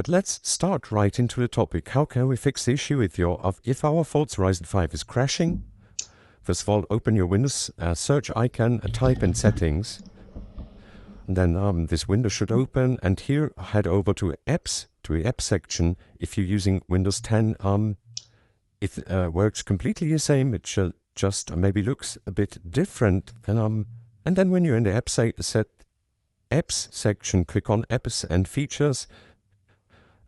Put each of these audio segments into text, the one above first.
But let's start right into the topic. How can we fix the issue if our Forza Horizon 5 is crashing? First of all, open your Windows search icon and type in settings. And then this window should open, and here head over to apps, to the app section. If you're using Windows 10, it works completely the same. It just maybe looks a bit different. And then when you're in the apps section, click on apps and features.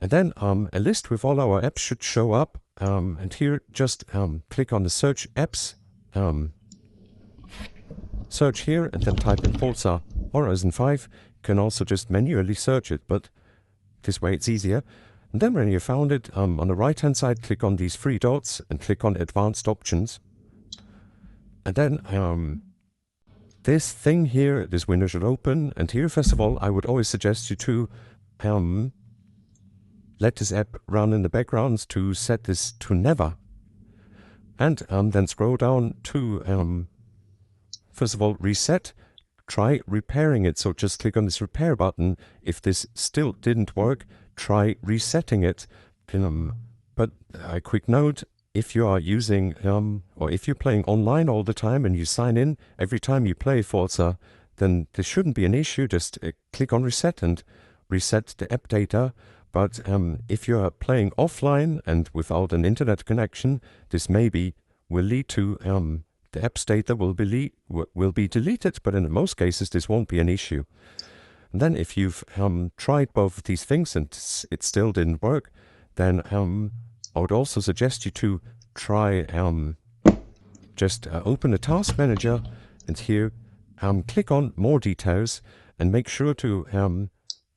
And then a list with all our apps should show up. And here just click on the search apps. Search here and then type in Forza Horizon 5. You can also just manually search it, but this way it's easier. And then when you found it, on the right hand side, click on these three dots and click on Advanced Options. And then this thing here, this window should open. And here, first of all, I would always suggest you to let this app run in the background, to set this to never. And then scroll down to, first of all, reset. Try repairing it. So just click on this repair button. If this still didn't work, try resetting it. But a quick note, if you are using, or if you're playing online all the time and you sign in every time you play Forza, then this shouldn't be an issue. Just click on reset and reset the app data. But if you are playing offline and without an internet connection, this maybe will lead to the app's data will be deleted, but in most cases this won't be an issue. And then if you've tried both of these things and it still didn't work, then I would also suggest you to try just open the task manager, and here click on more details and make sure to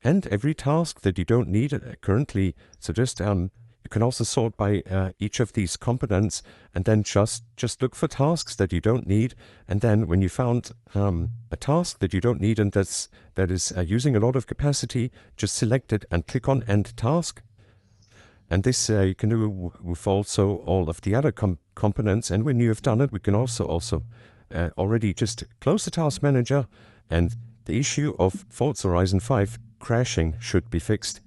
end every task that you don't need currently. So just you can also sort by each of these components, and then just look for tasks that you don't need. And then when you found a task that you don't need and that is using a lot of capacity, just select it and click on End Task. And this you can do with also all of the other components. And when you have done it, we can also already just close the task manager, and the issue of Forza Horizon 5 crashing should be fixed.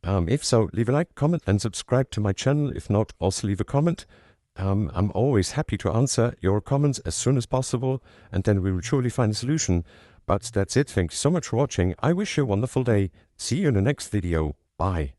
If so, leave a like, comment and subscribe to my channel. If not, also leave a comment. I'm always happy to answer your comments as soon as possible, and then we will surely find a solution. But that's it. Thank you so much for watching. I wish you a wonderful day. See you in the next video. Bye.